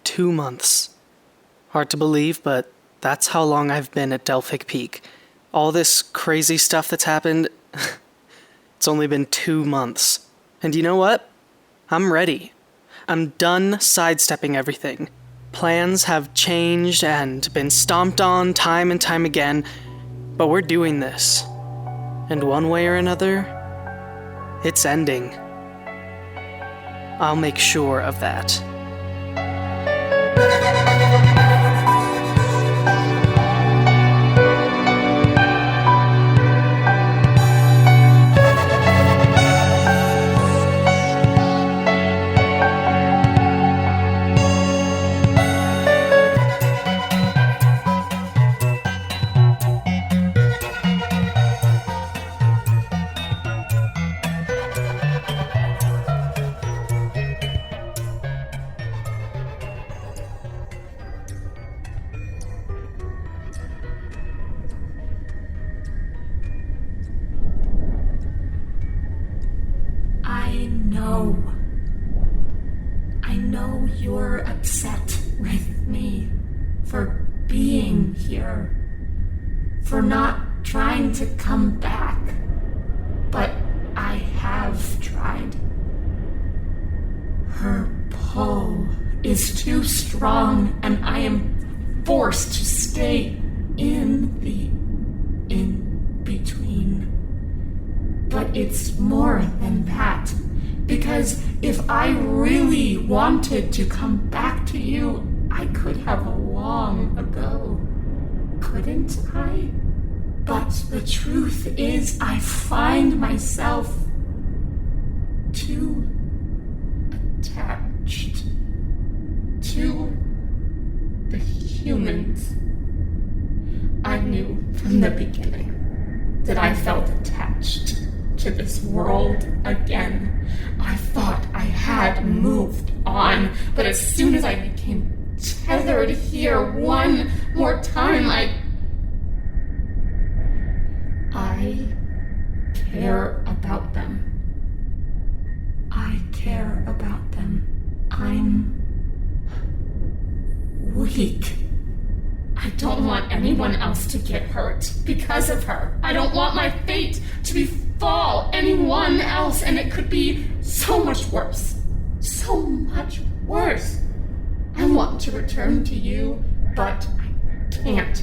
2 months. Hard to believe, but that's how long I've been at Delphic Peak. All this crazy stuff that's happened, it's only been 2 months. And you know what? I'm ready. I'm done sidestepping everything. Plans have changed and been stomped on time and time again, but we're doing this. And one way or another, it's ending. I'll make sure of that. I know you're upset with me for being here, for not trying to come back, but I have tried. Her pull is too strong, and I am forced to stay in the in-between. But it's more than that. Because if I really wanted to come back to you, I could have long ago. Couldn't I? But the truth is, I find myself too attached to the humans. I knew from the beginning that I felt attached to this world again. I thought I had moved on, but as soon as I became tethered here one more time, I care about them. I care about them. I'm weak. I don't want anyone else to get hurt because of her. I don't want my fate to befall anyone else, and it could be so much worse. So much worse. I want to return to you, but I can't.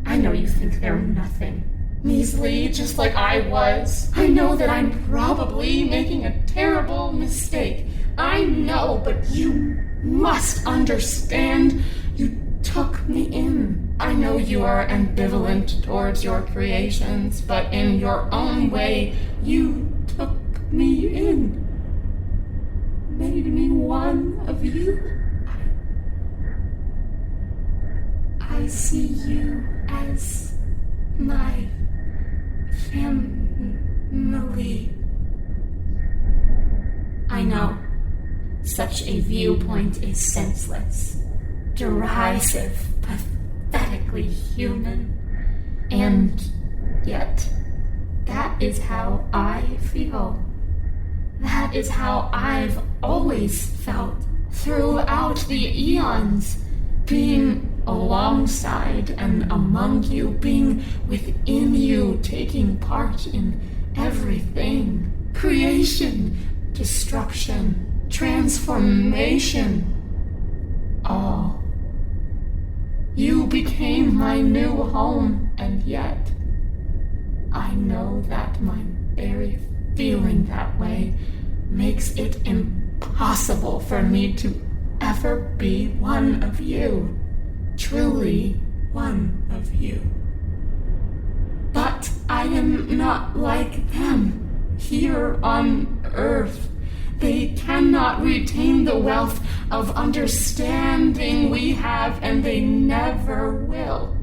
I know you think they're nothing. Measly, just like I was. I know that I'm probably making a terrible mistake. I know, but you must understand. You took me in. I know you are ambivalent towards your creations, but in your own way, you took me in. Made me one of you. I see you as my family. I know, such a viewpoint is senseless, derisive, pathetically human, and yet, that is how I feel. That is how I've always felt throughout the eons, being alongside and among you, being within you, taking part in everything. Creation, destruction, transformation, all. You became my new home, and yet I know that my very feeling that way makes it impossible for me to ever be one of you. Truly one of you. But I am not like them here on Earth. They cannot retain the wealth of understanding we have, and they never will.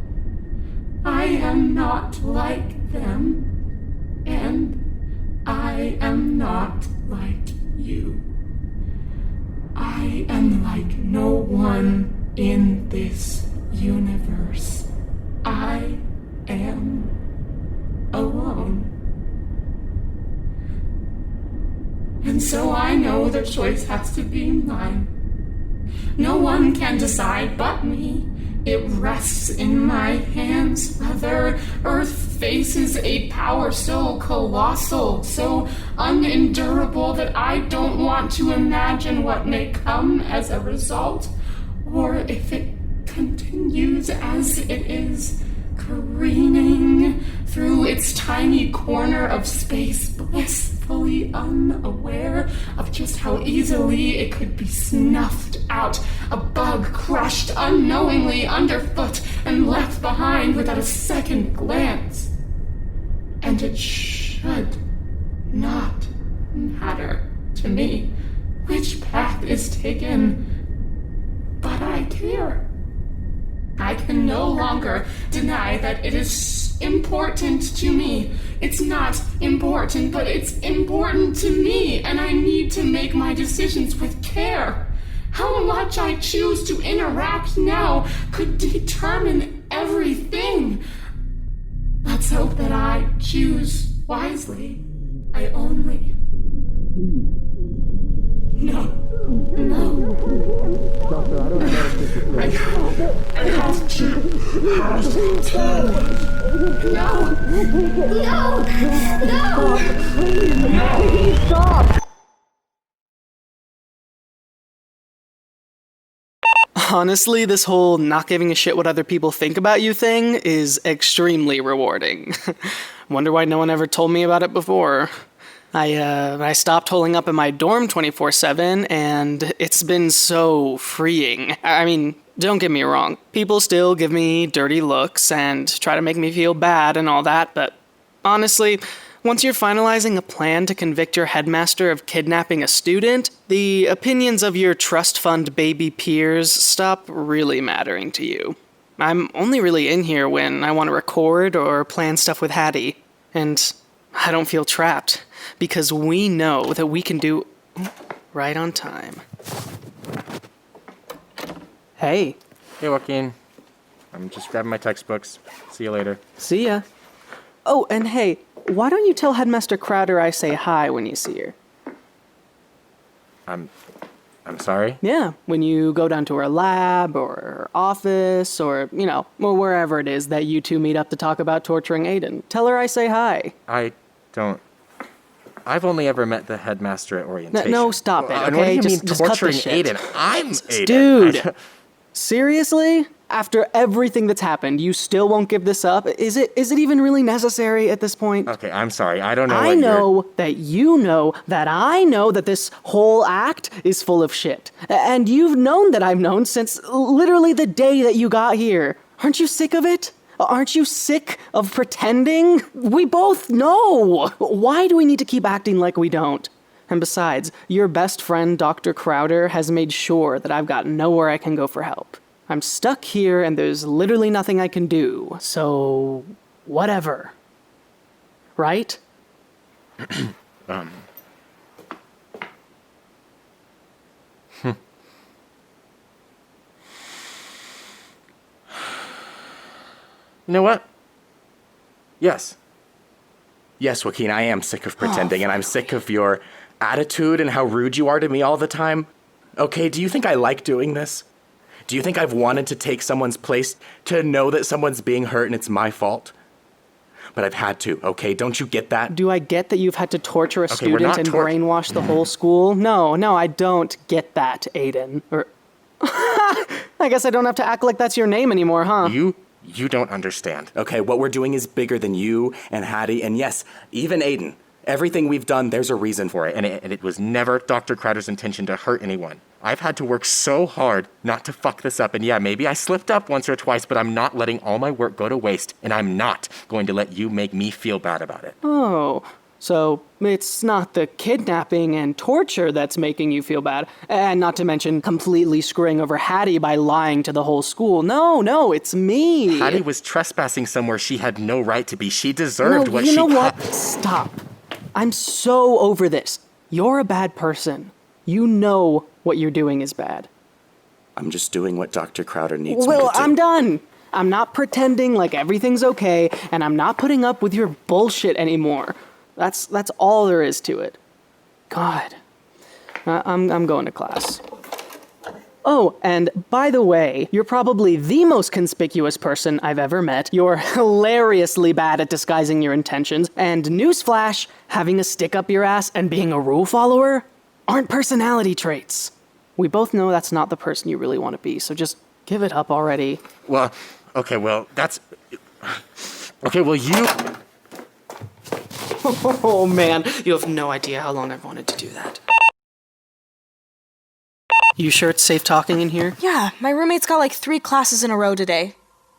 I am not like them, and I am not like you. I am like no one in this universe. I am alone. And so I know the choice has to be mine. No one can decide but me. It rests in my hands whether Earth faces a power so colossal, so unendurable that I don't want to imagine what may come as a result, or if it continues as it is, careening through its tiny corner of space, blissfully unaware of just how easily it could be snuffed out, a bug crushed unknowingly underfoot and left behind without a second glance. And it should not matter to me which path is taken, but I care. I can no longer deny that it is important to me. It's not important, but it's important to me, and I need to make my decisions with care. How much I choose to interact now could determine everything. Let's hope that I choose wisely. I only... No. Doctor, I don't know if this is I have to. No! Stop! Honestly, this whole not giving a shit what other people think about you thing is extremely rewarding. Wonder why no one ever told me about it before. I stopped holing up in my dorm 24/7, and it's been so freeing. I mean, don't get me wrong. People still give me dirty looks and try to make me feel bad and all that, but honestly, once you're finalizing a plan to convict your headmaster of kidnapping a student, the opinions of your trust fund baby peers stop really mattering to you. I'm only really in here when I want to record or plan stuff with Hattie, and I don't feel trapped, because we know that we can do right on time. Hey. Hey, Joaquin. I'm just grabbing my textbooks. See you later. See ya. Oh, and hey, why don't you tell Headmaster Crowder I say hi when you see her? I'm sorry? Yeah, when you go down to her lab or her office or, or wherever it is that you two meet up to talk about torturing Aidan. Tell her I say hi. I've only ever met the headmaster at orientation. No, stop it, okay? And what do you mean just cut torturing the shit. Aidan? I'm Aidan. Dude! Seriously? After everything that's happened, you still won't give this up? Is it even really necessary at this point? Okay, I'm sorry. I don't know I know that you know that I know that this whole act is full of shit. And you've known that I've known since literally the day that you got here. Aren't you sick of it? Aren't you sick of pretending? We both know. Why do we need to keep acting like we don't? And besides, your best friend, Dr. Crowder, has made sure that I've got nowhere I can go for help. I'm stuck here and there's literally nothing I can do, so whatever. Right? You know what? Yes. Yes, Joaquin, I am sick of pretending, and I'm sick of your attitude and how rude you are to me all the time. Okay, do you think I like doing this? Do you think I've wanted to take someone's place, to know that someone's being hurt and it's my fault? But I've had to, okay? Don't you get that? Do I get that you've had to torture a student and not brainwash the whole school? No, I don't get that, Aidan. I guess I don't have to act like that's your name anymore, huh? You don't understand. Okay, what we're doing is bigger than you and Hattie, and yes, even Aidan. Everything we've done, there's a reason for it, and it was never Dr. Crowder's intention to hurt anyone. I've had to work so hard not to fuck this up, and yeah, maybe I slipped up once or twice, but I'm not letting all my work go to waste, and I'm not going to let you make me feel bad about it. Oh, so it's not the kidnapping and torture that's making you feel bad, and not to mention completely screwing over Hattie by lying to the whole school. No, it's me. Hattie was trespassing somewhere she had no right to be. She deserved what she... You know what? Stop. I'm so over this. You're a bad person. You know what you're doing is bad. I'm just doing what Dr. Crowder needs me to do. Well, I'm done. I'm not pretending like everything's okay, and I'm not putting up with your bullshit anymore. That's all there is to it. God. I'm going to class. Oh, and by the way, you're probably the most conspicuous person I've ever met. You're hilariously bad at disguising your intentions, and newsflash, having a stick up your ass and being a rule follower aren't personality traits. We both know that's not the person you really want to be, so just give it up already. Well, okay, well, that's... Okay, well, you... Oh man, you have no idea how long I've wanted to do that. You sure it's safe talking in here? Yeah, my roommate's got like 3 classes in a row today.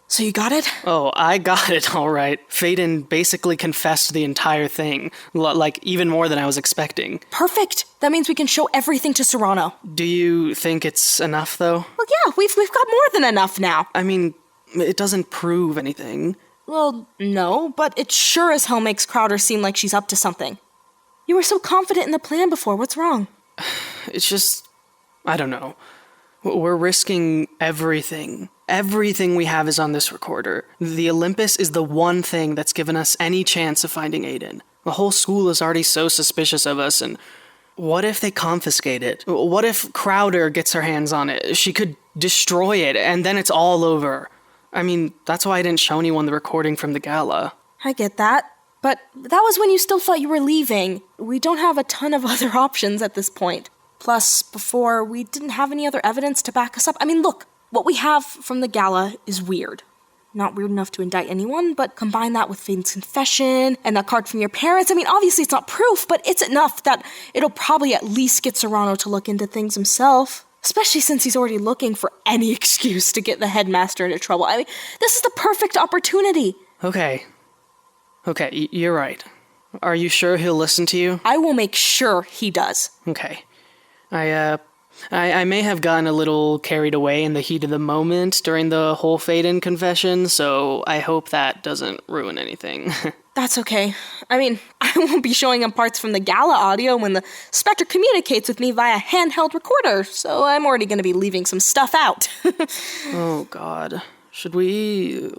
So you got it? Oh, I got it, all right. Faidan basically confessed the entire thing, like even more than I was expecting. Perfect. That means we can show everything to Serrano. Do you think it's enough, though? Well, yeah, we've got more than enough now. I mean, it doesn't prove anything. Well, no, but it sure as hell makes Crowder seem like she's up to something. You were so confident in the plan before. What's wrong? It's just... I don't know. We're risking everything. Everything we have is on this recorder. The Olympus is the one thing that's given us any chance of finding Aidan. The whole school is already so suspicious of us, and what if they confiscate it? What if Crowder gets her hands on it? She could destroy it, and then it's all over. I mean, that's why I didn't show anyone the recording from the gala. I get that. But that was when you still thought you were leaving. We don't have a ton of other options at this point. Plus, before, we didn't have any other evidence to back us up. I mean, look, what we have from the gala is weird. Not weird enough to indict anyone, but combine that with Faidan's confession and that card from your parents. I mean, obviously it's not proof, but it's enough that it'll probably at least get Serrano to look into things himself. Especially since he's already looking for any excuse to get the headmaster into trouble. I mean, this is the perfect opportunity. Okay, you're right. Are you sure he'll listen to you? I will make sure he does. Okay. I may have gotten a little carried away in the heat of the moment during the whole Faidan confession, so I hope that doesn't ruin anything. That's okay. I mean, I won't be showing him parts from the gala audio when the Spectre communicates with me via handheld recorder, so I'm already going to be leaving some stuff out. Oh, God. Should we,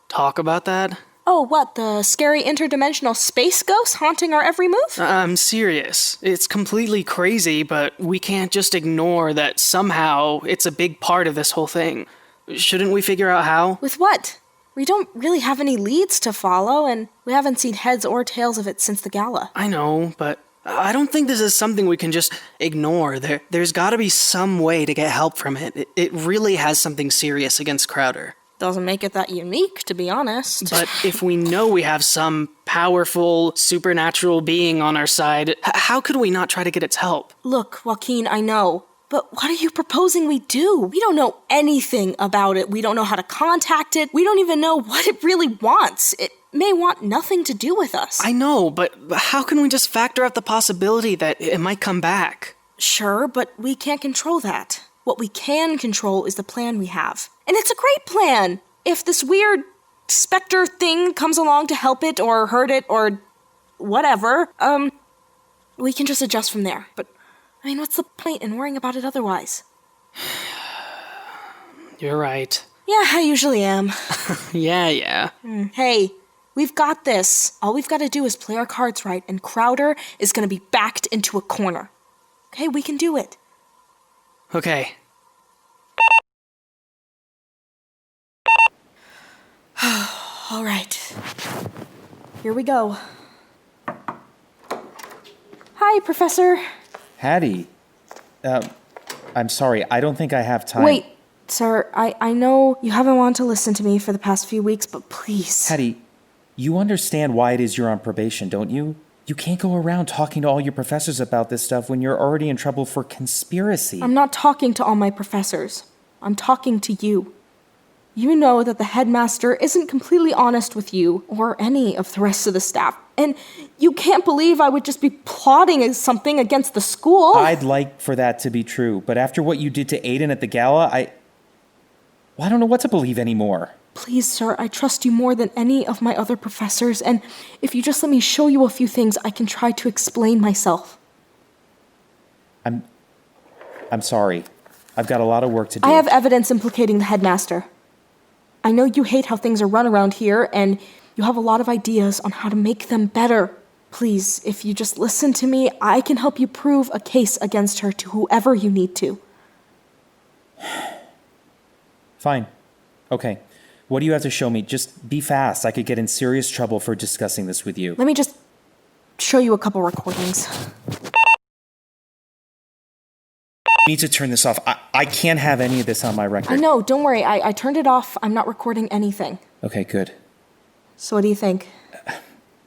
talk about that? Oh, what, the scary interdimensional space ghost haunting our every move? I'm serious. It's completely crazy, but we can't just ignore that somehow it's a big part of this whole thing. Shouldn't we figure out how? With what? We don't really have any leads to follow, and we haven't seen heads or tails of it since the gala. I know, but I don't think this is something we can just ignore. There's gotta be some way to get help from it. It really has something serious against Crowder. Doesn't make it that unique, to be honest. But if we know we have some powerful, supernatural being on our side, how could we not try to get its help? Look, Joaquin, I know. But what are you proposing we do? We don't know anything about it. We don't know how to contact it. We don't even know what it really wants. It may want nothing to do with us. I know, but how can we just factor out the possibility that it might come back? Sure, but we can't control that. What we can control is the plan we have. And it's a great plan! If this weird specter thing comes along to help it or hurt it or whatever, we can just adjust from there. But, I mean, what's the point in worrying about it otherwise? You're right. Yeah, I usually am. Yeah. Hey, we've got this. All we've got to do is play our cards right, and Crowder is going to be backed into a corner. Okay, we can do it. Okay. All right. Here we go. Hi, Professor. Hattie. I'm sorry, I don't think I have time. Wait, sir, I know you haven't wanted to listen to me for the past few weeks, but please. Hattie, you understand why it is you're on probation, don't you? You can't go around talking to all your professors about this stuff when you're already in trouble for conspiracy. I'm not talking to all my professors. I'm talking to you. You know that the headmaster isn't completely honest with you or any of the rest of the staff. And you can't believe I would just be plotting something against the school. I'd like for that to be true, but after what you did to Aidan at the gala, I don't know what to believe anymore. Please, sir, I trust you more than any of my other professors, and if you just let me show you a few things, I can try to explain myself. I'm sorry. I've got a lot of work to do. I have evidence implicating the headmaster. I know you hate how things are run around here, and you have a lot of ideas on how to make them better. Please, if you just listen to me, I can help you prove a case against her to whoever you need to. Fine. Okay. What do you have to show me? Just be fast. I could get in serious trouble for discussing this with you. Let me just show you a couple recordings. I need to turn this off. I can't have any of this on my record. I know, don't worry. I turned it off. I'm not recording anything. Okay, good. So what do you think?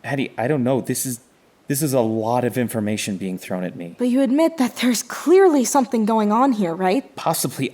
Hattie, I don't know. This is a lot of information being thrown at me. But you admit that there's clearly something going on here, right? Possibly.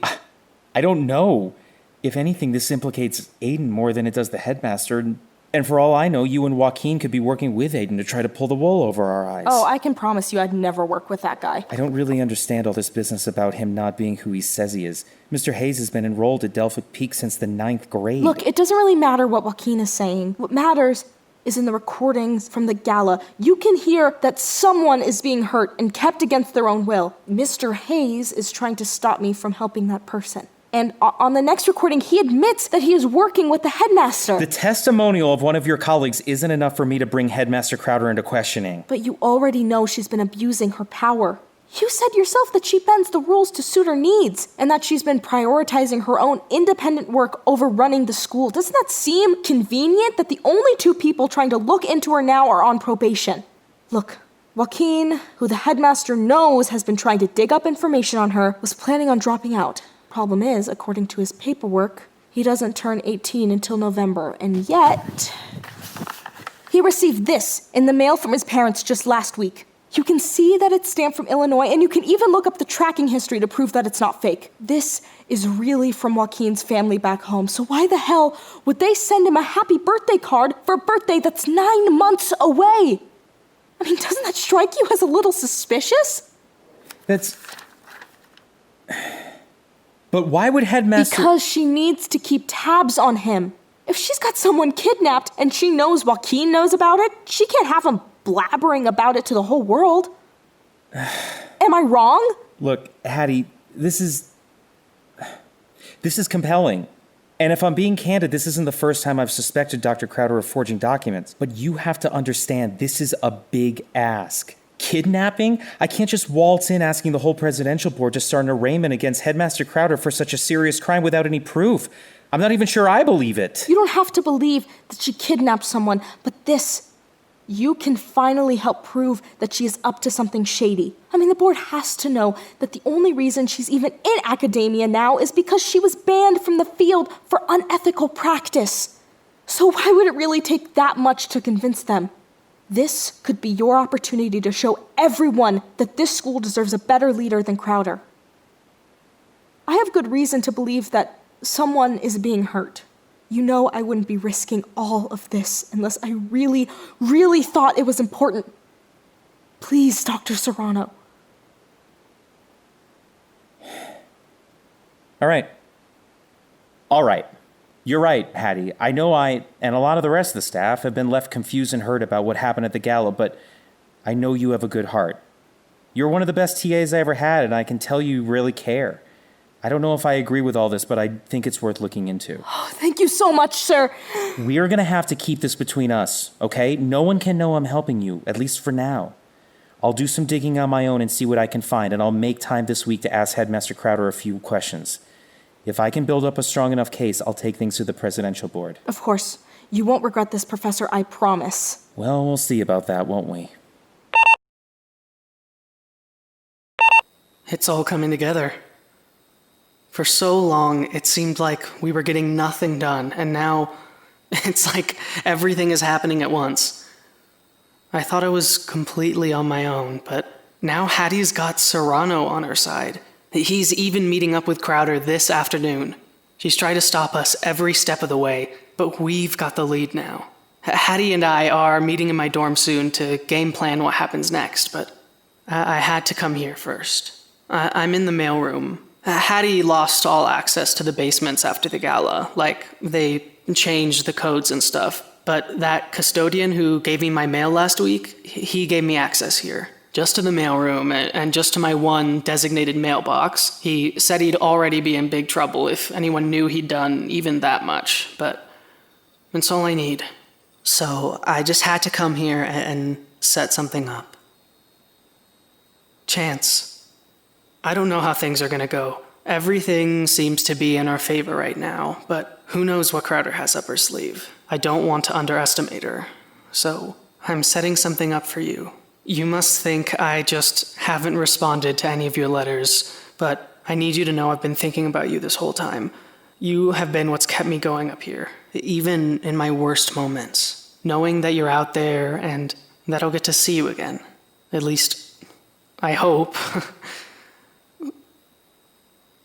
I don't know. If anything, this implicates Aidan more than it does the headmaster. And for all I know, you and Joaquin could be working with Aidan to try to pull the wool over our eyes. Oh, I can promise you I'd never work with that guy. I don't really understand all this business about him not being who he says he is. Mr. Hayes has been enrolled at Delphic Peak since the 9th grade. Look, it doesn't really matter what Joaquin is saying. What matters is in the recordings from the gala. You can hear that someone is being hurt and kept against their own will. Mr. Hayes is trying to stop me from helping that person. And on the next recording, he admits that he is working with the headmaster. The testimonial of one of your colleagues isn't enough for me to bring Headmaster Crowder into questioning. But you already know she's been abusing her power. You said yourself that she bends the rules to suit her needs, and that she's been prioritizing her own independent work over running the school. Doesn't that seem convenient that the only two people trying to look into her now are on probation? Look, Joaquin, who the headmaster knows has been trying to dig up information on her, was planning on dropping out. Problem is, according to his paperwork, he doesn't turn 18 until November, and yet he received this in the mail from his parents just last week. You can see that it's stamped from Illinois, and you can even look up the tracking history to prove that it's not fake. This is really from Joaquin's family back home, so why the hell would they send him a happy birthday card for a birthday that's 9 months away? I mean, doesn't that strike you as a little suspicious? But why would Headmaster... Because she needs to keep tabs on him. If she's got someone kidnapped and she knows Joaquin knows about it, she can't have him blabbering about it to the whole world. Am I wrong? Look, Hattie, this is compelling. And if I'm being candid, this isn't the first time I've suspected Dr. Crowder of forging documents. But you have to understand, this is a big ask. Kidnapping? I can't just waltz in asking the whole presidential board to start an arraignment against Headmaster Crowder for such a serious crime without any proof. I'm not even sure I believe it. You don't have to believe that she kidnapped someone, but this, you can finally help prove that she is up to something shady. I mean, the board has to know that the only reason she's even in academia now is because she was banned from the field for unethical practice. So why would it really take that much to convince them? This could be your opportunity to show everyone that this school deserves a better leader than Crowder. I have good reason to believe that someone is being hurt. You know I wouldn't be risking all of this unless I really, really thought it was important. Please, Dr. Serrano. All right. You're right, Hattie. I know I, and a lot of the rest of the staff, have been left confused and hurt about what happened at the gala, but I know you have a good heart. You're one of the best TAs I ever had, and I can tell you really care. I don't know if I agree with all this, but I think it's worth looking into. Oh, thank you so much, sir. We are going to have to keep this between us, okay? No one can know I'm helping you, at least for now. I'll do some digging on my own and see what I can find, and I'll make time this week to ask Headmaster Crowder a few questions. If I can build up a strong enough case, I'll take things to the presidential board. Of course. You won't regret this, Professor, I promise. Well, we'll see about that, won't we? It's all coming together. For so long, it seemed like we were getting nothing done, and now it's like everything is happening at once. I thought I was completely on my own, but now Hattie's got Serrano on her side. He's even meeting up with Crowder this afternoon. She's tried to stop us every step of the way, but we've got the lead now. Hattie and I are meeting in my dorm soon to game plan what happens next, but I had to come here first. I'm in the mailroom. Hattie lost all access to the basements after the gala, like they changed the codes and stuff. But that custodian who gave me my mail last week, he gave me access here. Just to the mailroom, and just to my one designated mailbox. He said he'd already be in big trouble if anyone knew he'd done even that much, but it's all I need. So I just had to come here and set something up. Chance. I don't know how things are gonna go, Everything seems to be in our favor right now, but who knows what Crowder has up her sleeve. I don't want to underestimate her, so I'm setting something up for you. You must think I just haven't responded to any of your letters, but I need you to know I've been thinking about you this whole time. You have been what's kept me going up here, even in my worst moments. Knowing that you're out there and that I'll get to see you again. At least, I hope.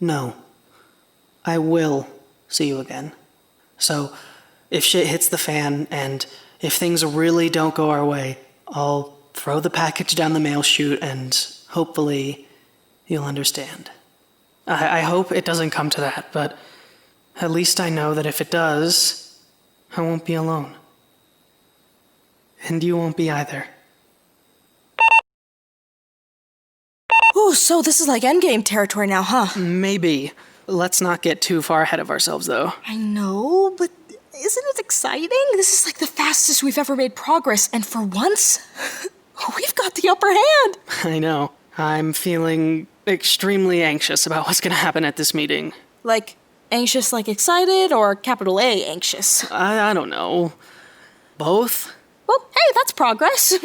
No, I will see you again. So, if shit hits the fan and if things really don't go our way, I'll throw the package down the mail chute and hopefully you'll understand. I hope it doesn't come to that, but at least I know that if it does, I won't be alone. And you won't be either. Ooh, so this is like endgame territory now, huh? Maybe. Let's not get too far ahead of ourselves, though. I know, but isn't it exciting? This is like the fastest we've ever made progress, and for once, we've got the upper hand. I know. I'm feeling extremely anxious about what's going to happen at this meeting. Like, anxious like excited, or capital A anxious? I don't know. Both? Well, hey, that's progress.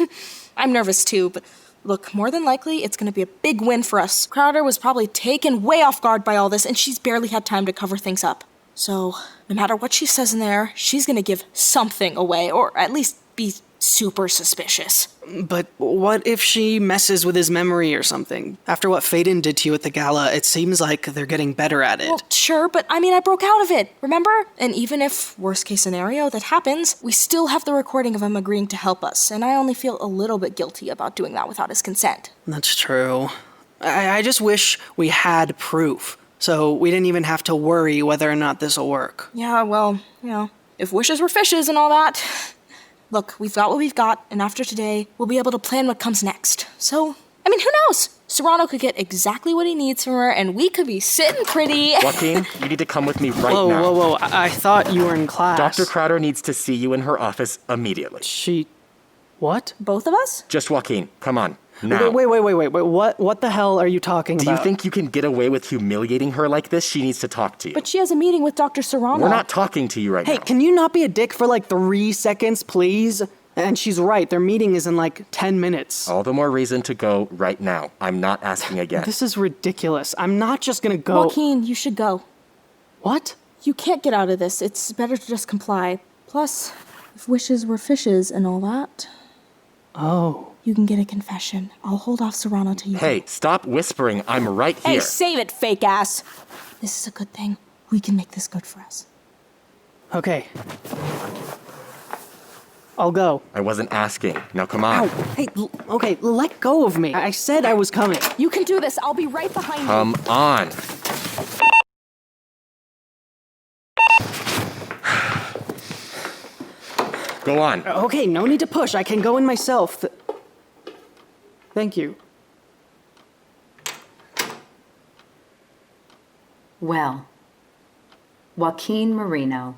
I'm nervous too, but look, more than likely, it's going to be a big win for us. Crowder was probably taken way off guard by all this, and she's barely had time to cover things up. So, no matter what she says in there, she's going to give something away, or at least be super suspicious. But what if she messes with his memory or something? After what Faidan did to you at the gala, it seems like they're getting better at it. Well, sure, but I mean, I broke out of it, remember? And even if, worst case scenario, that happens, we still have the recording of him agreeing to help us, and I only feel a little bit guilty about doing that without his consent. That's true. I just wish we had proof, so we didn't even have to worry whether or not this'll work. Yeah, well, if wishes were fishes and all that. Look, we've got what we've got, and after today, we'll be able to plan what comes next. So, I mean, who knows? Serrano could get exactly what he needs from her, and we could be sitting pretty. Joaquin, you need to come with me right Whoa, now. whoa. I thought you were in class. Dr. Crowder needs to see you in her office immediately. She... What? Both of us? Just Joaquin, come on, now. Wait. What the hell are you talking Do about? you think you can get away with humiliating her like this? She needs to talk to you. But she has a meeting with Dr. Serrano. We're not talking to you right now. Hey, can you not be a dick for like 3 seconds, please? And she's right, their meeting is in like 10 minutes. All the more reason to go right now. I'm not asking again. This is ridiculous. I'm not just gonna go. Joaquin, you should go. What? You can't get out of this. It's better to just comply. Plus, if wishes were fishes and all that, Oh. you can get a confession. I'll hold off Serrano till you Hey, stop whispering. I'm right here. Hey, save it, fake ass! This is a good thing. We can make this good for us. Okay. I'll go. I wasn't asking. Now come on. Ow. Hey, okay, let go of me. I said I was coming. You can do this. I'll be right behind you. Come on. Go on. Okay, no need to push. I can go in myself. Thank you. Well, Joaquin Marino,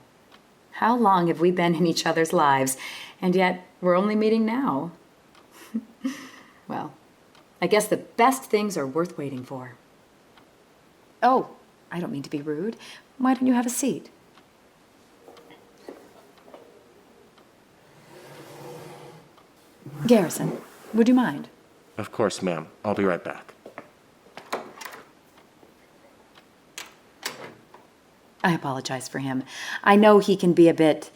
how long have we been in each other's lives, and yet we're only meeting now? Well, I guess the best things are worth waiting for. Oh, I don't mean to be rude. Why don't you have a seat? Garrison, would you mind? Of course, ma'am. I'll be right back. I apologize for him. I know he can be a bit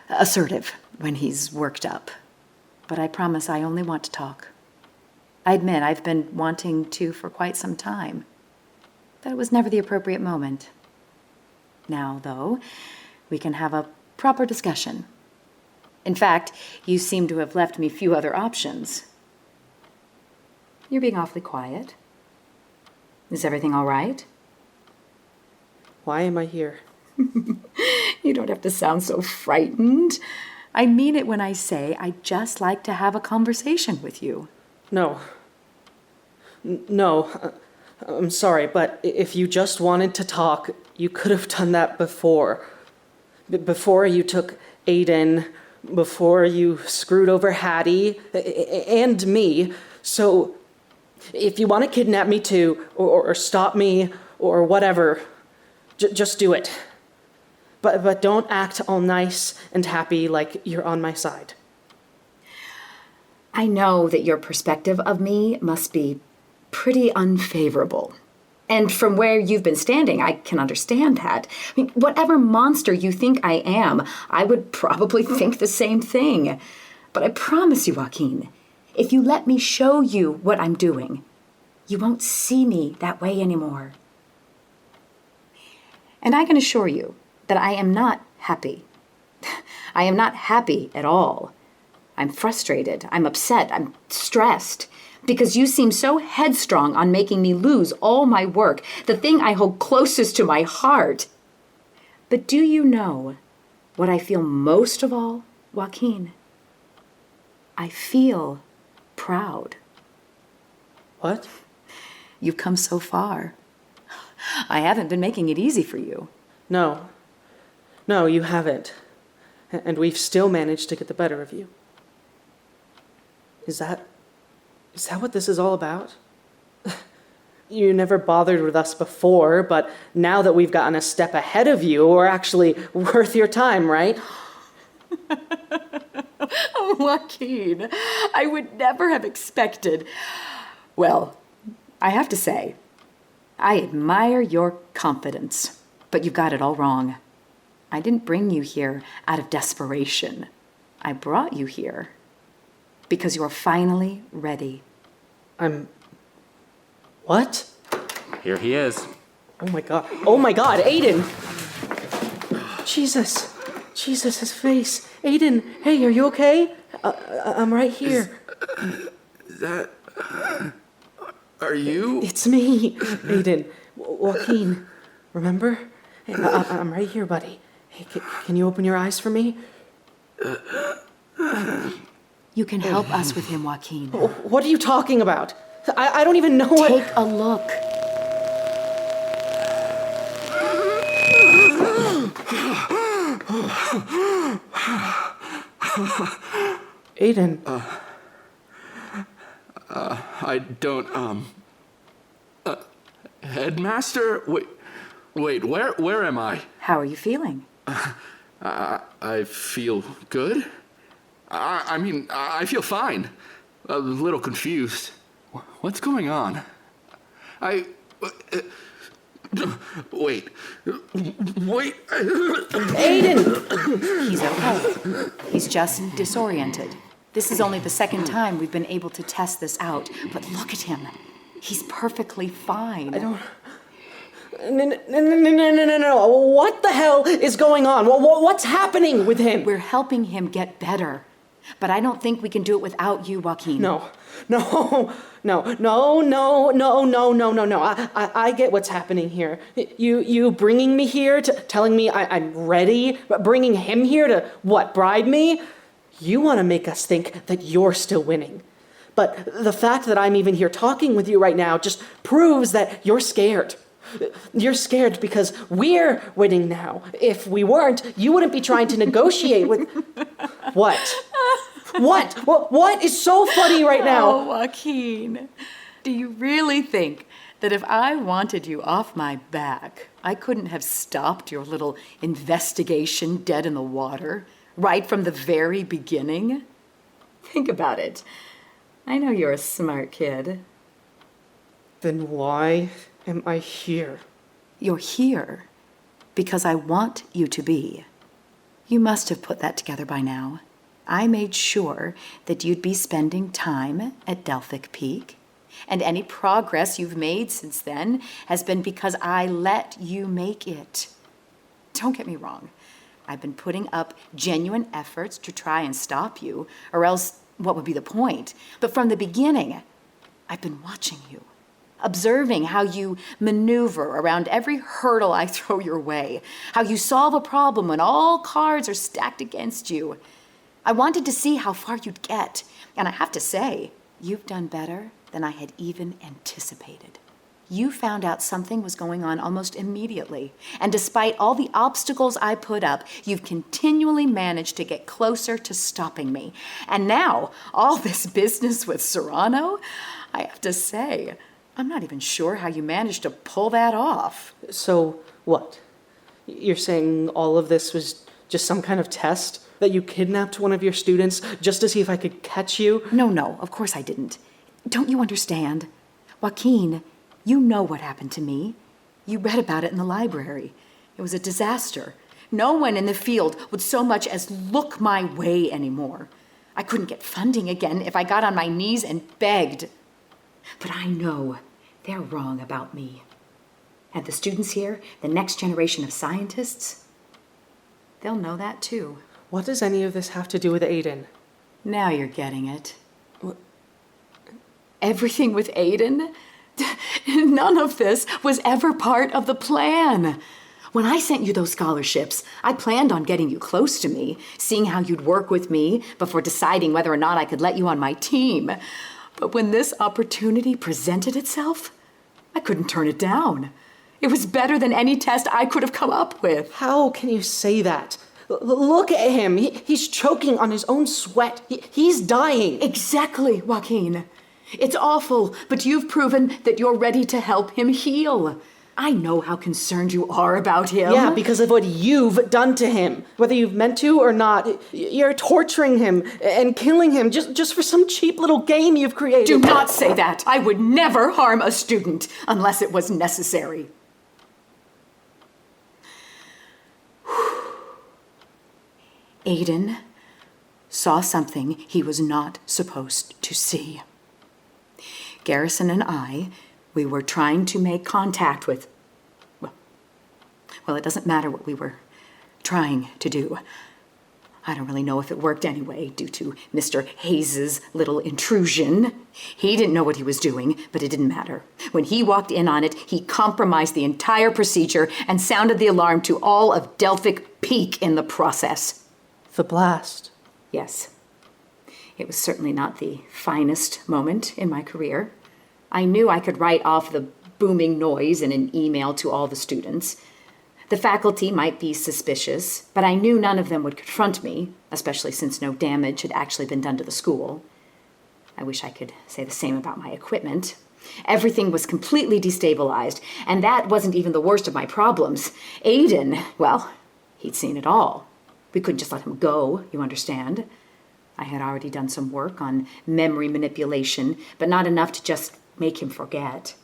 assertive when he's worked up, but I promise I only want to talk. I admit I've been wanting to for quite some time, but it was never the appropriate moment. Now, though, we can have a proper discussion. In fact, you seem to have left me few other options. You're being awfully quiet. Is everything all right? Why am I here? You don't have to sound so frightened. I mean it when I say I'd just like to have a conversation with you. No. No. I'm sorry, but if you just wanted to talk, you could have done that before. Before you took Aidan, before you screwed over Hattie, and me. So, if you want to kidnap me too, or stop me, or whatever, just do it. But don't act all nice and happy like you're on my side. I know that your perspective of me must be pretty unfavorable. And from where you've been standing, I can understand that. I mean, whatever monster you think I am, I would probably think the same thing. But I promise you, Joaquin, if you let me show you what I'm doing, you won't see me that way anymore. And I can assure you that I am not happy. I am not happy at all. I'm frustrated, I'm upset, I'm stressed, because you seem so headstrong on making me lose all my work, the thing I hold closest to my heart. But do you know what I feel most of all, Joaquin? I feel proud. What? You've come so far. I haven't been making it easy for you. No, you haven't. And we've still managed to get the better of you. Is that what this is all about? You never bothered with us before, but now that we've gotten a step ahead of you, we're actually worth your time, right? Oh, Joaquin, I would never have expected. Well, I have to say, I admire your confidence, but you've got it all wrong. I didn't bring you here out of desperation. I brought you here because you're finally ready. What? Here he is. Oh my god, Aidan! Jesus, his face. Aidan, hey, are you okay? I'm right here. Are you? It's me, Aidan. Joaquin, remember? Hey, I'm right here, buddy. Hey, can you open your eyes for me? You can help us with him, Joaquin. What are you talking about? I don't even know what... Take a look. Aidan. I don't, Headmaster? Wait, where am I? How are you feeling? I feel good. I mean, I feel fine. A little confused. What's going on? Wait. Aidan! He's okay. He's just disoriented. This is only the second time we've been able to test this out, but look at him. He's perfectly fine. No. What the hell is going on? What's happening with him? We're helping him get better. But I don't think we can do it without you, Joaquin. No. I get what's happening here. You bringing me here, telling me I'm ready, but bringing him here to, what, bribe me? You want to make us think that you're still winning. But the fact that I'm even here talking with you right now just proves that you're scared. You're scared because we're winning now. If we weren't, you wouldn't be trying to negotiate with... What? What is so funny right now? Oh, Joaquin, do you really think that if I wanted you off my back, I couldn't have stopped your little investigation dead in the water right from the very beginning? Think about it. I know you're a smart kid. Then why am I here? You're here because I want you to be. You must have put that together by now. I made sure that you'd be spending time at Delphic Peak, and any progress you've made since then has been because I let you make it. Don't get me wrong. I've been putting up genuine efforts to try and stop you, or else what would be the point? But from the beginning, I've been watching you, observing how you maneuver around every hurdle I throw your way, how you solve a problem when all cards are stacked against you. I wanted to see how far you'd get, and I have to say, you've done better than I had even anticipated. You found out something was going on almost immediately, and despite all the obstacles I put up, you've continually managed to get closer to stopping me. And now, all this business with Serrano, I have to say, I'm not even sure how you managed to pull that off. So, what? You're saying all of this was just some kind of test? That you kidnapped one of your students just to see if I could catch you? No, of course I didn't. Don't you understand? Joaquin, you know what happened to me. You read about it in the library. It was a disaster. No one in the field would so much as look my way anymore. I couldn't get funding again if I got on my knees and begged. But I know they're wrong about me. And the students here, the next generation of scientists, they'll know that too. What does any of this have to do with Aidan? Now you're getting it. Everything with Aidan? None of this was ever part of the plan. When I sent you those scholarships, I planned on getting you close to me, seeing how you'd work with me before deciding whether or not I could let you on my team. But when this opportunity presented itself, I couldn't turn it down. It was better than any test I could have come up with. How can you say that? Look at him. He's choking on his own sweat. He's dying. Exactly, Joaquin. It's awful, but you've proven that you're ready to help him heal. I know how concerned you are about him. Yeah, because of what you've done to him. Whether you've meant to or not, you're torturing him and killing him just for some cheap little game you've created. Do not say that. I would never harm a student unless it was necessary. Aidan saw something he was not supposed to see. Garrison and we were trying to make contact with, well, it doesn't matter what we were trying to do. I don't really know if it worked anyway, due to Mr. Hayes' little intrusion. He didn't know what he was doing, but it didn't matter. When he walked in on it, he compromised the entire procedure and sounded the alarm to all of Delphic Peak in the process. The blast. Yes. It was certainly not the finest moment in my career. I knew I could write off the booming noise in an email to all the students. The faculty might be suspicious, but I knew none of them would confront me, especially since no damage had actually been done to the school. I wish I could say the same about my equipment. Everything was completely destabilized, and that wasn't even the worst of my problems. Aidan, well, he'd seen it all. We couldn't just let him go, you understand? I had already done some work on memory manipulation, but not enough to just make him forget.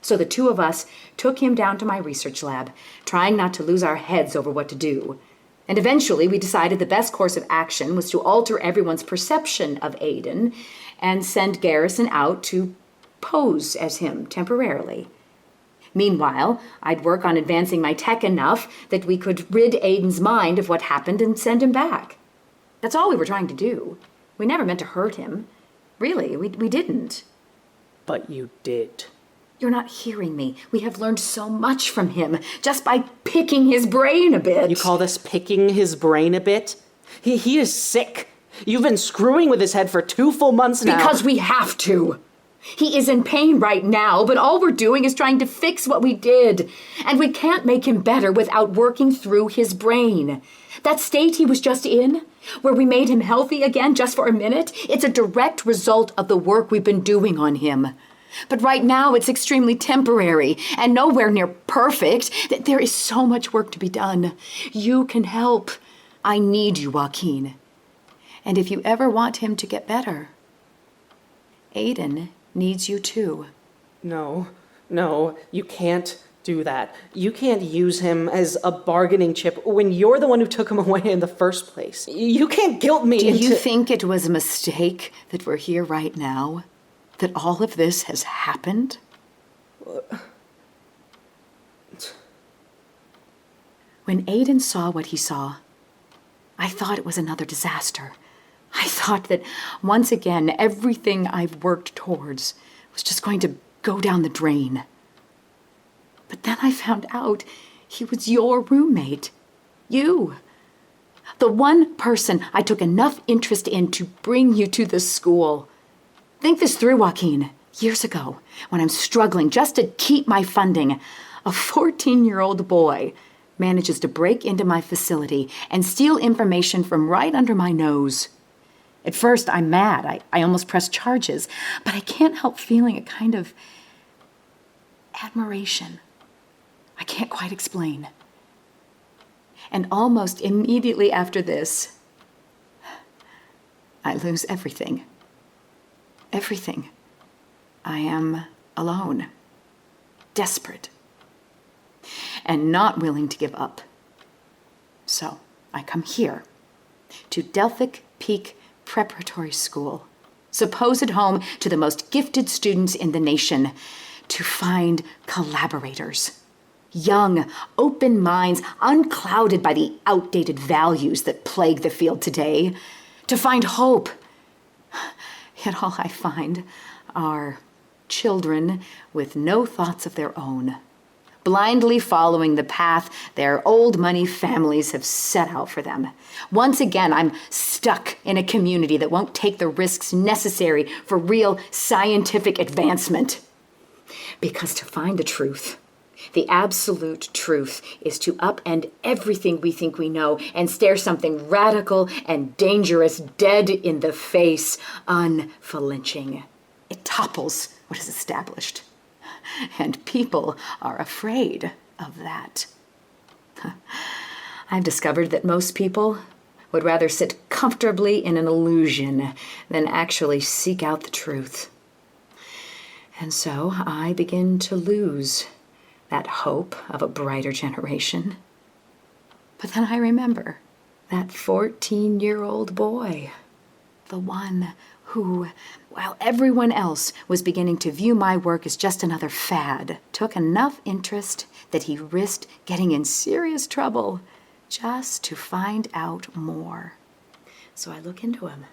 So the two of us took him down to my research lab, trying not to lose our heads over what to do. And eventually we decided the best course of action was to alter everyone's perception of Aidan and send Garrison out to pose as him temporarily. Meanwhile, I'd work on advancing my tech enough that we could rid Aidan's mind of what happened and send him back. That's all we were trying to do. We never meant to hurt him. Really, we didn't. But you did. You're not hearing me. We have learned so much from him just by picking his brain a bit. You call this picking his brain a bit? He is sick. You've been screwing with his head for 2 full months now. Because we have to. He is in pain right now, but all we're doing is trying to fix what we did. And we can't make him better without working through his brain. That state he was just in, where we made him healthy again just for a minute, it's a direct result of the work we've been doing on him. But right now it's extremely temporary and nowhere near perfect. There is so much work to be done. You can help. I need you, Joaquin. And if you ever want him to get better, Aidan needs you too. No, you can't do that. You can't use him as a bargaining chip when you're the one who took him away in the first place. You can't guilt me into... Do you think it was a mistake that we're here right now? That all of this has happened? When Aidan saw what he saw, I thought it was another disaster. I thought that once again, everything I've worked towards was just going to go down the drain. But then I found out he was your roommate. You. The one person I took enough interest in to bring you to this school. Think this through, Joaquin. Years ago, when I'm struggling just to keep my funding, a 14-year-old boy manages to break into my facility and steal information from right under my nose. At first, I'm mad. I almost press charges, but I can't help feeling a kind of admiration. I can't quite explain. And almost immediately after this, I lose everything. Everything. I am alone, desperate, and not willing to give up. So I come here to Delphic Peak Preparatory School, supposed home to the most gifted students in the nation, to find collaborators. Young, open minds, unclouded by the outdated values that plague the field today. To find hope. Yet all I find are children with no thoughts of their own, blindly following the path their old money families have set out for them. Once again, I'm stuck in a community that won't take the risks necessary for real scientific advancement. Because to find the truth, the absolute truth, is to upend everything we think we know and stare something radical and dangerous dead in the face, unflinching. It topples what is established. And people are afraid of that. I've discovered that most people would rather sit comfortably in an illusion than actually seek out the truth. And so I begin to lose that hope of a brighter generation. But then I remember that 14-year-old boy, the one who, while everyone else was beginning to view my work as just another fad, took enough interest that he risked getting in serious trouble just to find out more. So I look into him,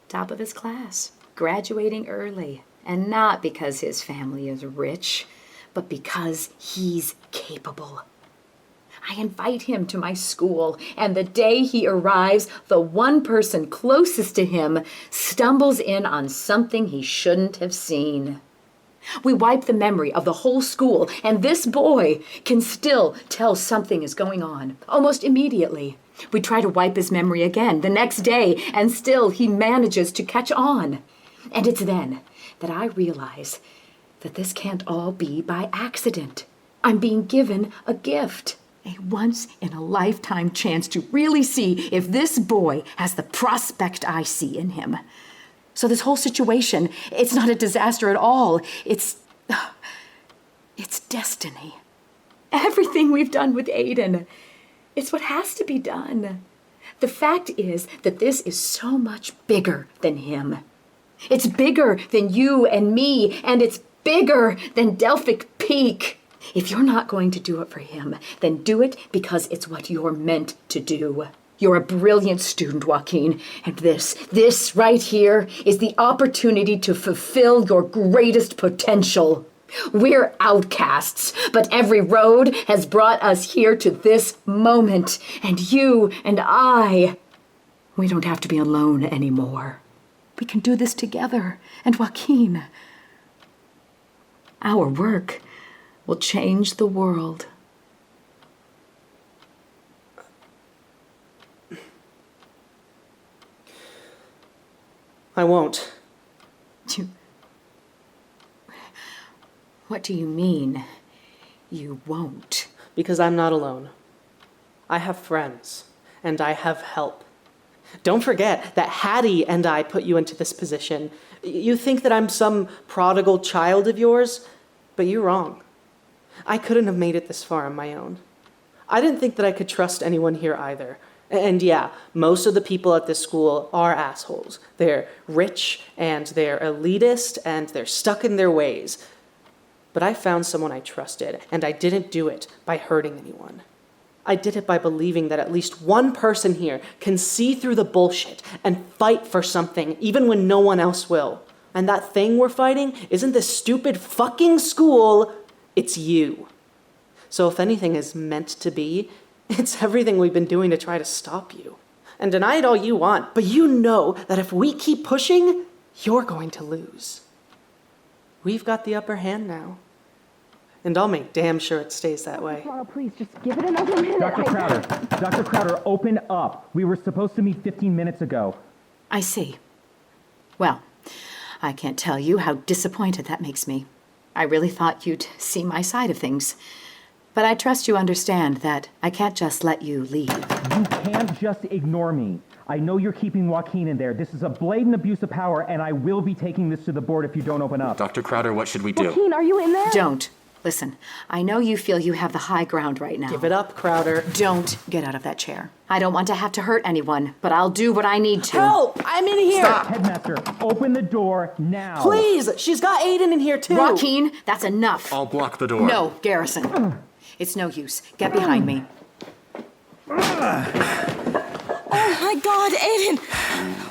top of his class, graduating early, and not because his family is rich, but because he's capable. I invite him to my school, and the day he arrives, the one person closest to him stumbles in on something he shouldn't have seen. We wipe the memory of the whole school, and this boy can still tell something is going on, almost immediately. We try to wipe his memory again the next day, and still he manages to catch on. And it's then that I realize that this can't all be by accident. I'm being given a gift. A once-in-a-lifetime chance to really see if this boy has the prospect I see in him. So this whole situation, it's not a disaster at all. It's destiny. Everything we've done with Aidan, it's what has to be done. The fact is that this is so much bigger than him. It's bigger than you and me, and it's bigger than Delphic Peak. If you're not going to do it for him, then do it because it's what you're meant to do. You're a brilliant student, Joaquin, and this right here is the opportunity to fulfill your greatest potential. We're outcasts, but every road has brought us here to this moment, and you and I, we don't have to be alone anymore. We can do this together, and Joaquin, our work will change the world. I won't. What do you mean, you won't? Because I'm not alone. I have friends, and I have help. Don't forget that Hattie and I put you into this position. You think that I'm some prodigal child of yours, but you're wrong. I couldn't have made it this far on my own. I didn't think that I could trust anyone here either. And yeah, most of the people at this school are assholes. They're rich, and they're elitist, and they're stuck in their ways. But I found someone I trusted, and I didn't do it by hurting anyone. I did it by believing that at least one person here can see through the bullshit and fight for something even when no one else will. And that thing we're fighting isn't this stupid fucking school, it's you. So if anything is meant to be, it's everything we've been doing to try to stop you. And deny it all you want, but you know that if we keep pushing, you're going to lose. We've got the upper hand now. And I'll make damn sure it stays that way. Tomorrow, please, just give it another minute. Dr. Crowder, open up. We were supposed to meet 15 minutes ago. I see. Well, I can't tell you how disappointed that makes me. I really thought you'd see my side of things. But I trust you understand that I can't just let you leave. You can't just ignore me. I know you're keeping Joaquin in there. This is a blatant abuse of power, and I will be taking this to the board if you don't open up. Dr. Crowder, what should we do? Joaquin, are you in there? Don't. Listen, I know you feel you have the high ground right now. Give it up, Crowder. Don't get out of that chair. I don't want to have to hurt anyone, but I'll do what I need to. Help! I'm in here! Stop! Headmaster, open the door now. Please! She's got Aidan in here, too! Joaquin, that's enough. I'll block the door. No, Garrison. It's no use. Get behind me. Oh my god, Aidan!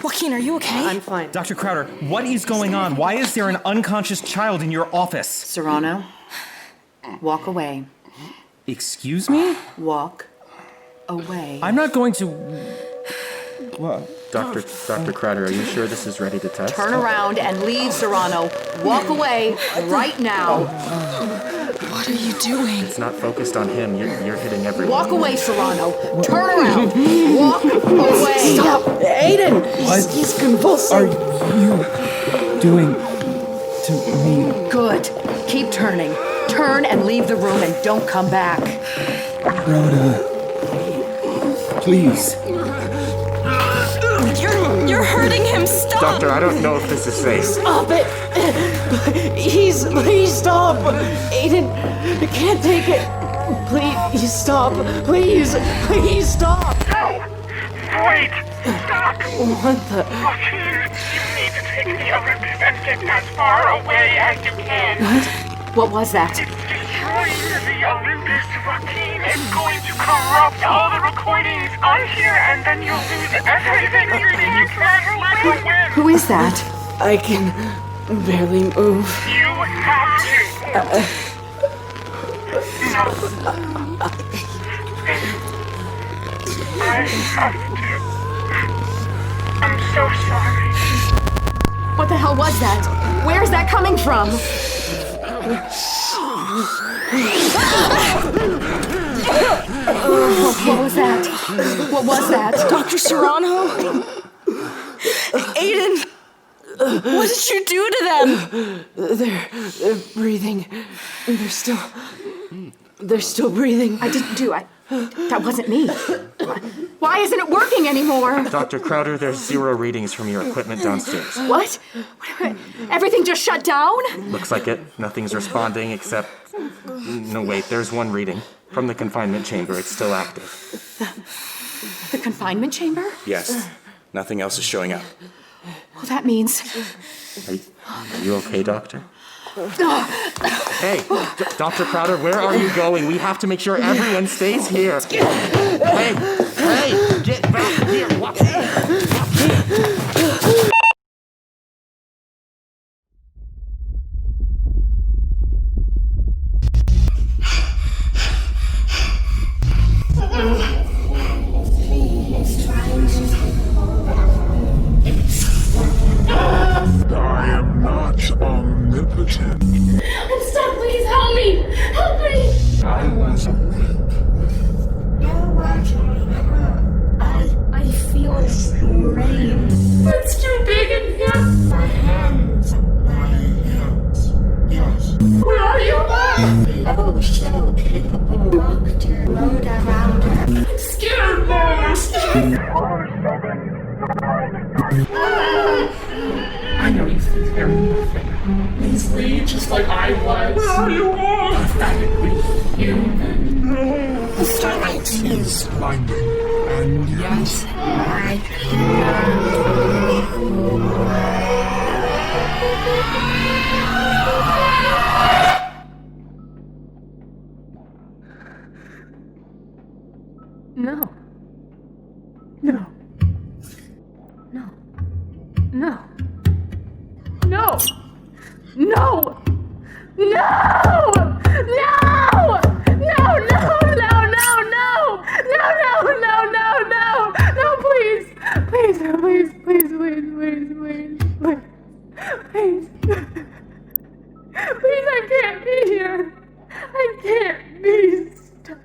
Joaquin, are you okay? I'm fine. Dr. Crowder, what is going on? Why is there an unconscious child in your office? Serrano, walk away. Excuse me? Walk away. I'm not going to... Dr. Crowder, are you sure this is ready to test? Turn around and leave, Serrano. Walk away right now. What are you doing? It's not focused on him. You're hitting everyone. Walk away, Serrano. Turn around. Walk away. Stop! Aidan! He's convulsing! Are you doing to me? Good. Keep turning. Turn and leave the room and don't come back. Rhoda, please. You're hurting him. Stop! Doctor, I don't know if this is safe. Stop it! Please stop! Aidan, I can't take it! Please stop! Please stop! No! Wait! Stop! What the? Joaquin, you need to take the Olympus and get as far away as you can. What was that? Destroying the Olympus, Joaquin, is going to corrupt all the recordings on here, and then you'll lose everything. You can't let her win. Who is that? I can barely move. You have to. No. I have to. I'm so sorry. What the hell was that? Where's that coming from? What was that? What was that? Dr. Serrano? Aidan! What did you do to them? They're breathing. They're still breathing. I didn't do it. That wasn't me. Why isn't it working anymore? Dr. Crowder, there's 0 readings from your equipment downstairs. What? Everything just shut down? Looks like it. Nothing's responding except... No, wait, there's 1 reading. From the confinement chamber, it's still active. The confinement chamber? Yes. Nothing else is showing up. Well, that means... Are you okay, Doctor? Hey, Dr. Crowder, where are you going? We have to make sure everyone stays here. Hey, get back here. I am not omnipotent. Stop, please help me! Help me! I was awake. I feel rain. It's too big in here. My hands. Yes. Where are you? Oh, so capable. Doctor rode around her. I'm scared, Mom. I'm scared. I know you think they're nothing. Easily, just like I was. Where are you all? Pathetically human. The starlight is blinding, and yet I No. No. No. No. No! No! No! No! No! No! No! No! No! No! No! No! No! No! Please! Please! Please! Please! Please! Please! Please! Please! Please! I can't be here. I can't be stuck.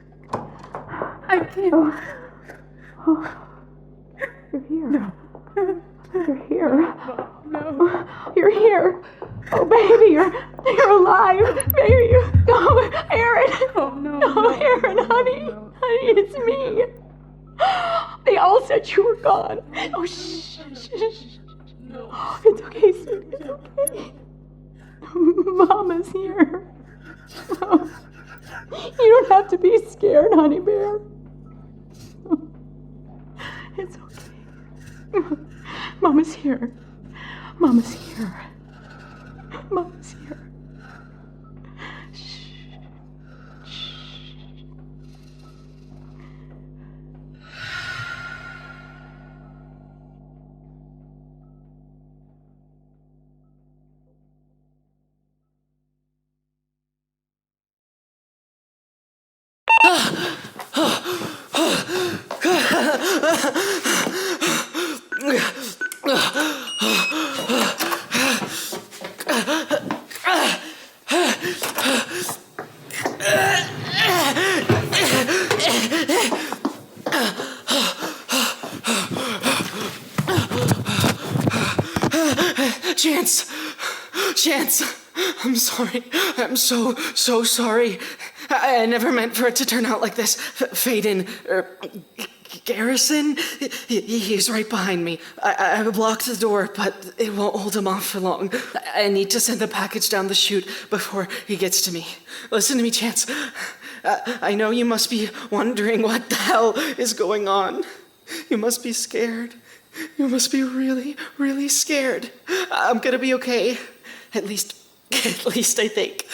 I can't. You're here. No. You're here. No. You're here. Oh, baby, you're alive. Baby, oh, Aaron. Oh, no. Oh, Aaron, honey. Honey, it's me. They all said you were gone. Oh, shh. No. It's okay, sweetie. It's okay. Mama's here. You don't have to be scared, honey bear. It's okay. Mama's here. Mama's here. Mama's here. Shh. Chance, I'm sorry. I'm so sorry. I never meant for it to turn out like this. Faidan, Garrison, he's right behind me. I blocked the door, but it won't hold him off for long. I need to send the package down the chute before he gets to me. Listen to me, Chance. I know you must be wondering what the hell is going on. You must be scared. You must be really, really scared. I'm gonna be okay. At least I think.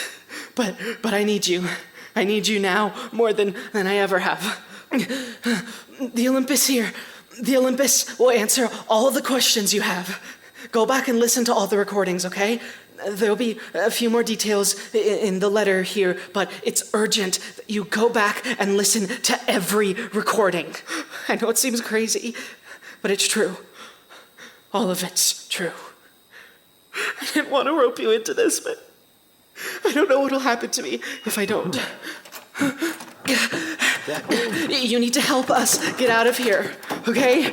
But I need you. I need you now more than I ever have. The Olympus here. The Olympus will answer all of the questions you have. Go back and listen to all the recordings, okay? There'll be a few more details in the letter here, but it's urgent that you go back and listen to every recording. I know it seems crazy, but it's true. All of it's true. I didn't want to rope you into this, but I don't know what'll happen to me if I don't. You need to help us get out of here, okay?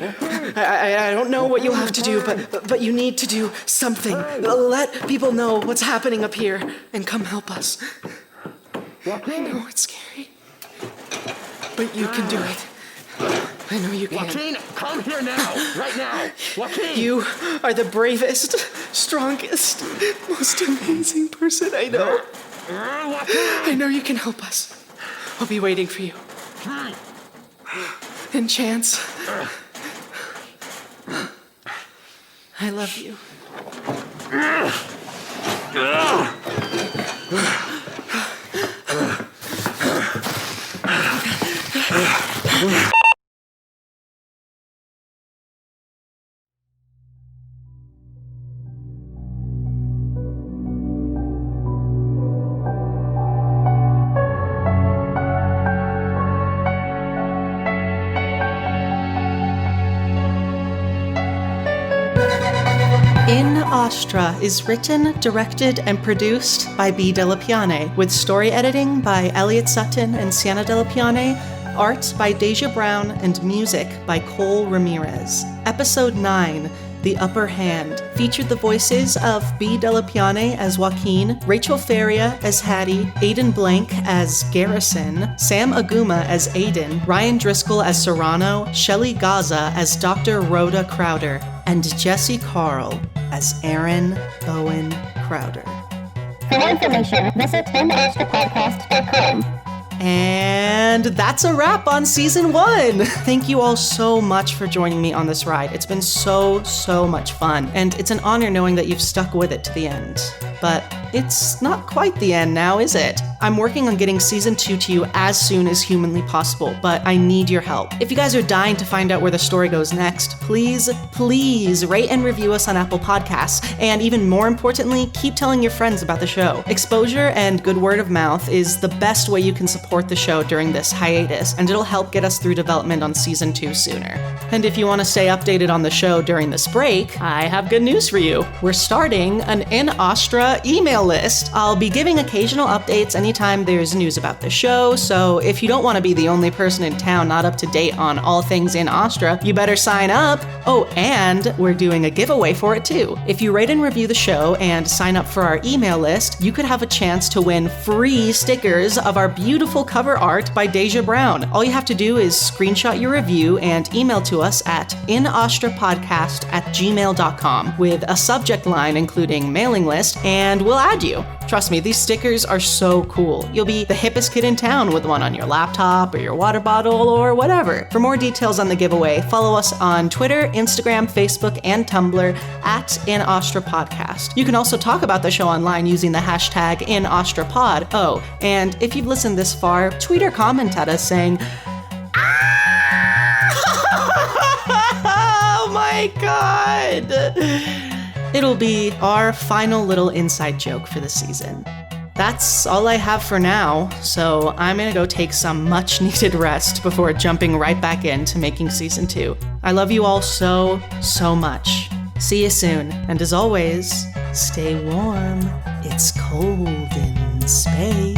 I don't know what you'll have to do, but you need to do something. Let people know what's happening up here and come help us. I know it's scary, but you can do it. I know you can. Joaquin, come here now! Right now! Joaquin! You are the bravest, strongest, most amazing person I know. I know you can help us. I'll be waiting for you. And Chance, I love you. In Astra is written, directed, and produced by B. Della Piane, with story editing by Elliot Sutton and Sienna Della Piane, art by Deja Brown, and music by Cole Ramirez. Episode 9, The Upper Hand, featured the voices of B. Della Piane as Joaquin, Rachel Faria as Hattie, Aidan Blank as Garrison, Sam Aguma as Aidan, Ryan Driscoll as Serrano, Shelley Gaza as Dr. Rhoda Crowder, and Jesse Carl as Aaron Bowen Crowder. For more information, visit inastrapodcast.com. And that's a wrap on season 1. Thank you all so much for joining me on this ride. It's been so much fun, and it's an honor knowing that you've stuck with it to the end. But it's not quite the end now, is it? I'm working on getting season 2 to you as soon as humanly possible, but I need your help. If you guys are dying to find out where the story goes next, please rate and review us on Apple Podcasts, and even more importantly, keep telling your friends about the show. Exposure and good word of mouth is the best way you can support the show during this hiatus, and it'll help get us through development on season 2 sooner. And if you want to stay updated on the show during this break, I have good news for you. We're starting an In Astra email email list, I'll be giving occasional updates anytime there's news about the show, so if you don't want to be the only person in town not up to date on all things In Astra, you better sign up. Oh, and we're doing a giveaway for it too. If you rate and review the show and sign up for our email list, you could have a chance to win free stickers of our beautiful cover art by Deja Brown. All you have to do is screenshot your review and email to us at inastrapodcast@gmail.com with a subject line including mailing list, and we'll add you. Trust me, these stickers are so cool. You'll be the hippest kid in town with one on your laptop or your water bottle or whatever. For more details on the giveaway, follow us on Twitter, Instagram, Facebook, and Tumblr at In Astra Podcast. You can also talk about the show online using the hashtag InAstraPod. Oh, and if you've listened this far, tweet or comment at us saying, "Oh my God!" It'll be our final little inside joke for the season. That's all I have for now, so I'm gonna go take some much needed rest before jumping right back into making season 2. I love you all so, so much. See you soon, and as always, stay warm. It's cold in space.